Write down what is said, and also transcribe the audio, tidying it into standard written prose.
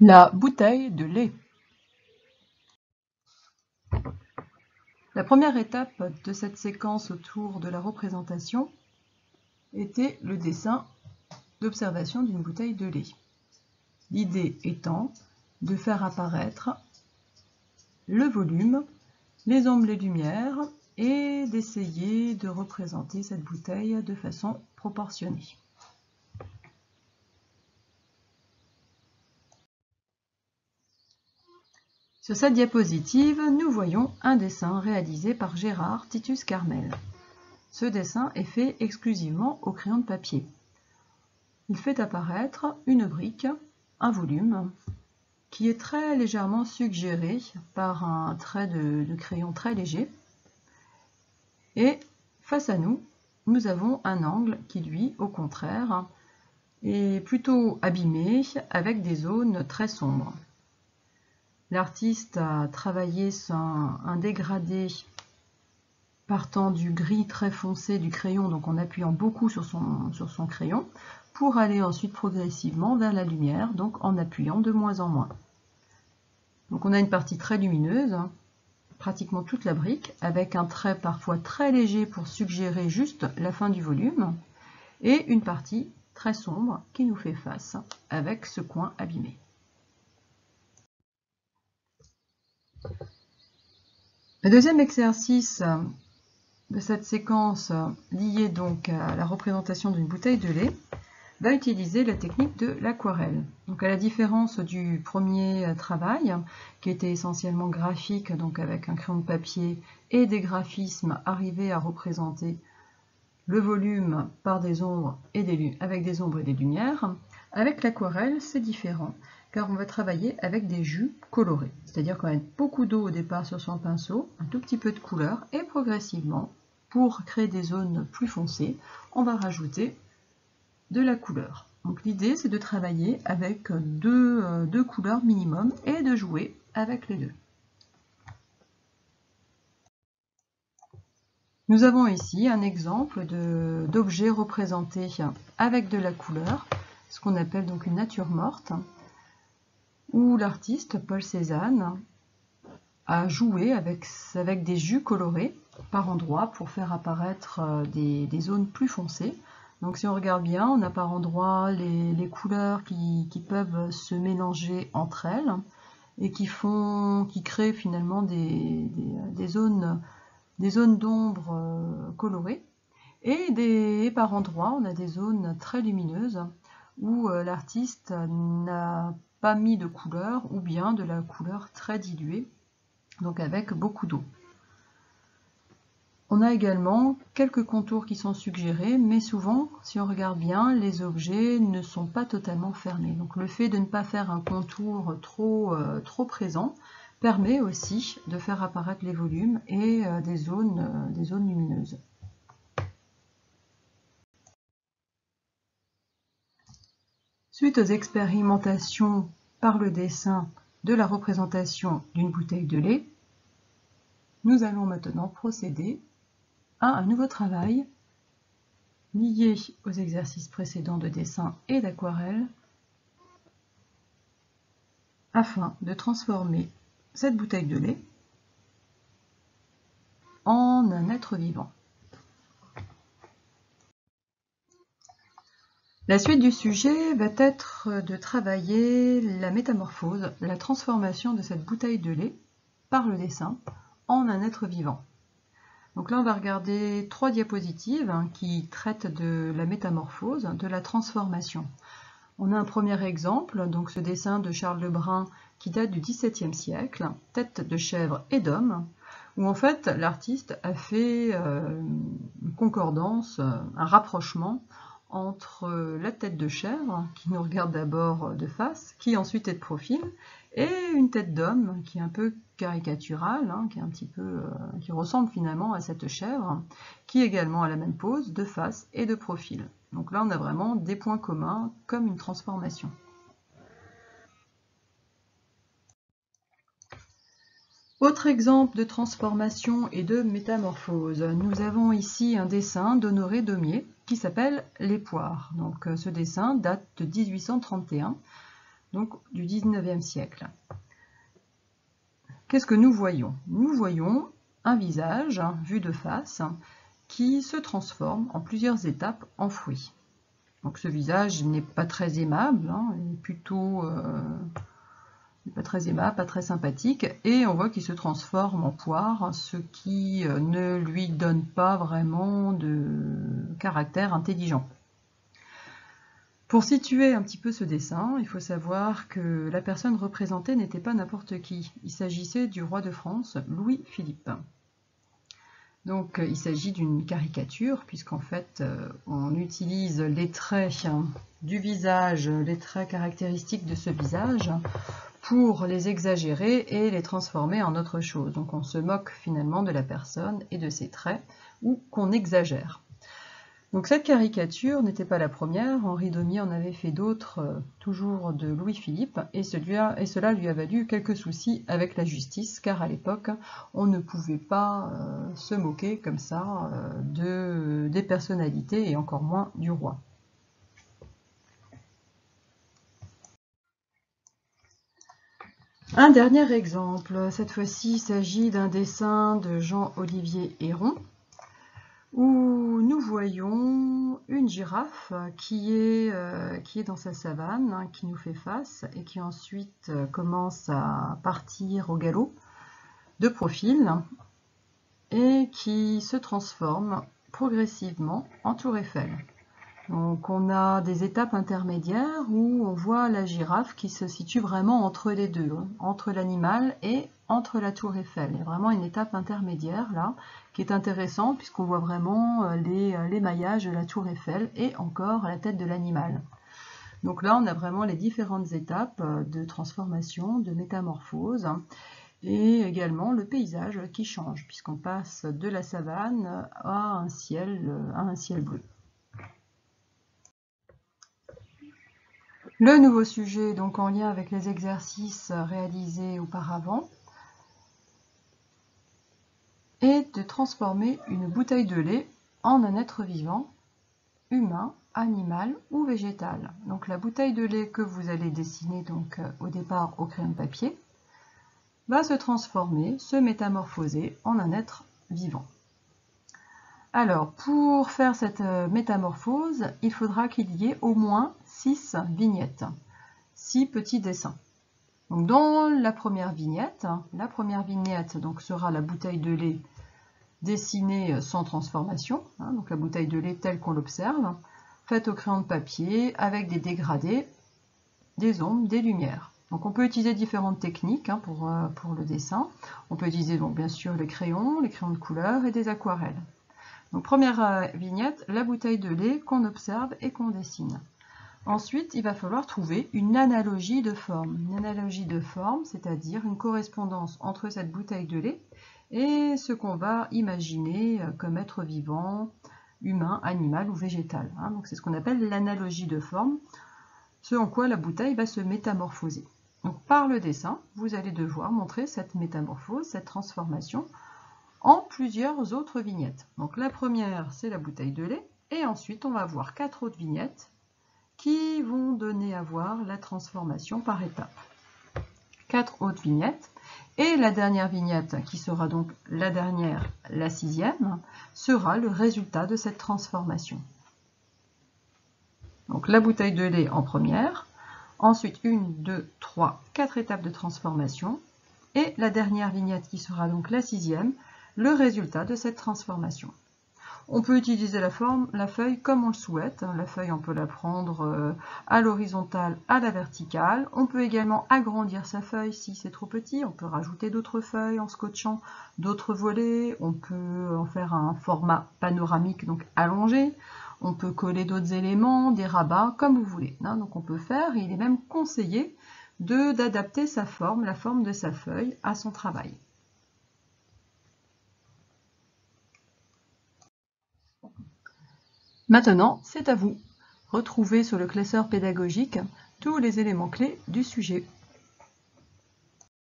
La bouteille de lait. La première étape de cette séquence autour de la représentation était le dessin d'observation d'une bouteille de lait. L'idée étant de faire apparaître le volume, les ombres, les lumières et d'essayer de représenter cette bouteille de façon proportionnée. Sur cette diapositive, nous voyons un dessin réalisé par Gérard Titus Carmel. Ce dessin est fait exclusivement au crayon de papier. Il fait apparaître une brique, un volume, qui est très légèrement suggéré par un trait de crayon très léger. Et face à nous, nous avons un angle qui, lui, au contraire, est plutôt abîmé avec des zones très sombres. L'artiste a travaillé un dégradé partant du gris très foncé du crayon, donc en appuyant beaucoup sur son crayon, pour aller ensuite progressivement vers la lumière, donc en appuyant de moins en moins. Donc on a une partie très lumineuse, pratiquement toute la brique, avec un trait parfois très léger pour suggérer juste la fin du volume, et une partie très sombre qui nous fait face, avec ce coin abîmé. Le deuxième exercice de cette séquence liée donc à la représentation d'une bouteille de lait va utiliser la technique de l'aquarelle. Donc à la différence du premier travail, qui était essentiellement graphique, donc avec un crayon de papier et des graphismes arrivés à représenter le volume par des ombres et avec des ombres et des lumières, avec l'aquarelle c'est différent, car on va travailler avec des jus colorés. C'est-à-dire qu'on va mettre beaucoup d'eau au départ sur son pinceau, un tout petit peu de couleur, et progressivement, pour créer des zones plus foncées, on va rajouter de la couleur. Donc l'idée c'est de travailler avec deux couleurs minimum et de jouer avec les deux. Nous avons ici un exemple d'objet représenté avec de la couleur, ce qu'on appelle donc une nature morte, où l'artiste Paul Cézanne a joué avec des jus colorés par endroits pour faire apparaître des zones plus foncées. Donc si on regarde bien, on a par endroits les couleurs qui peuvent se mélanger entre elles et qui créent finalement des zones d'ombre colorées. Et par endroits, on a des zones très lumineuses où l'artiste n'a pas mis de couleur ou bien de la couleur très diluée, donc avec beaucoup d'eau. On a également quelques contours qui sont suggérés, mais souvent, si on regarde bien, les objets ne sont pas totalement fermés. Donc le fait de ne pas faire un contour trop présent permet aussi de faire apparaître les volumes et des zones lumineuses. Suite aux expérimentations par le dessin de la représentation d'une bouteille de lait, nous allons maintenant procéder à un nouveau travail lié aux exercices précédents de dessin et d'aquarelle afin de transformer cette bouteille de lait en un être vivant. La suite du sujet va être de travailler la métamorphose, la transformation de cette bouteille de lait par le dessin en un être vivant. Donc là, on va regarder 3 diapositives qui traitent de la métamorphose, de la transformation. On a un premier exemple, donc ce dessin de Charles Lebrun qui date du XVIIe siècle, tête de chèvre et d'homme, où en fait l'artiste a fait une concordance, un rapprochement entre la tête de chèvre, qui nous regarde d'abord de face, qui ensuite est de profil, et une tête d'homme qui est un peu caricaturale, qui ressemble finalement à cette chèvre, qui également a la même pose de face et de profil. Donc là on a vraiment des points communs comme une transformation. Autre exemple de transformation et de métamorphose, nous avons ici un dessin d'Honoré Daumier qui s'appelle Les poires. Donc ce dessin date de 1831, donc du 19e siècle. Qu'est-ce que nous voyons? Nous voyons un visage vu de face qui se transforme en plusieurs étapes en fruit. Donc ce visage n'est pas très aimable, il est plutôt pas très aimable, pas très sympathique, et on voit qu'il se transforme en poire, ce qui ne lui donne pas vraiment de caractère intelligent. Pour situer un petit peu ce dessin, il faut savoir que la personne représentée n'était pas n'importe qui. Il s'agissait du roi de France, Louis-Philippe. Donc il s'agit d'une caricature, puisqu'en fait on utilise les traits du visage, les traits caractéristiques de ce visage, pour les exagérer et les transformer en autre chose. Donc on se moque finalement de la personne et de ses traits, ou qu'on exagère. Donc cette caricature n'était pas la première, Henri Daumier en avait fait d'autres, toujours de Louis-Philippe, et cela lui a valu quelques soucis avec la justice, car à l'époque, on ne pouvait pas se moquer comme ça des personnalités, et encore moins du roi. Un dernier exemple, cette fois-ci il s'agit d'un dessin de Jean-Olivier Héron, où nous voyons une girafe qui est dans sa savane, qui nous fait face et qui ensuite commence à partir au galop de profil et qui se transforme progressivement en tour Eiffel. Donc on a des étapes intermédiaires où on voit la girafe qui se situe vraiment entre les deux, entre l'animal et entre la tour Eiffel. Il y a vraiment une étape intermédiaire là qui est intéressante puisqu'on voit vraiment l'émaillage de la tour Eiffel et encore la tête de l'animal. Donc là on a vraiment les différentes étapes de transformation, de métamorphose et également le paysage qui change puisqu'on passe de la savane à un ciel bleu. Le nouveau sujet, donc en lien avec les exercices réalisés auparavant, est de transformer une bouteille de lait en un être vivant, humain, animal ou végétal. Donc la bouteille de lait que vous allez dessiner donc au départ au crayon de papier va se transformer, se métamorphoser en un être vivant. Alors, pour faire cette métamorphose, il faudra qu'il y ait au moins 6 vignettes, 6 petits dessins. Donc, dans la première vignette donc, sera la bouteille de lait dessinée sans transformation, donc la bouteille de lait telle qu'on l'observe, faite au crayon de papier avec des dégradés, des ombres, des lumières. Donc on peut utiliser différentes techniques pour le dessin. On peut utiliser donc bien sûr les crayons de couleur et des aquarelles. Donc première vignette, la bouteille de lait qu'on observe et qu'on dessine. Ensuite, il va falloir trouver une analogie de forme. Une analogie de forme, c'est-à-dire une correspondance entre cette bouteille de lait et ce qu'on va imaginer comme être vivant, humain, animal ou végétal. Donc c'est ce qu'on appelle l'analogie de forme, ce en quoi la bouteille va se métamorphoser. Donc par le dessin, vous allez devoir montrer cette métamorphose, cette transformation, en plusieurs autres vignettes. Donc la première, c'est la bouteille de lait, et ensuite on va avoir 4 autres vignettes qui vont donner à voir la transformation par étapes. 4 autres vignettes, et la dernière vignette, qui sera donc la dernière, la 6e, sera le résultat de cette transformation. Donc la bouteille de lait en première, ensuite 1, 2, 3, 4 étapes de transformation, et la dernière vignette qui sera donc la 6e, le résultat de cette transformation. On peut utiliser la feuille comme on le souhaite. La feuille, on peut la prendre à l'horizontale, à la verticale. On peut également agrandir sa feuille si c'est trop petit. On peut rajouter d'autres feuilles en scotchant d'autres volets. On peut en faire un format panoramique, donc allongé. On peut coller d'autres éléments, des rabats, comme vous voulez. Donc on peut faire, et il est même conseillé d'adapter sa forme, la forme de sa feuille, à son travail. Maintenant, c'est à vous. Retrouvez sur le classeur pédagogique tous les éléments clés du sujet.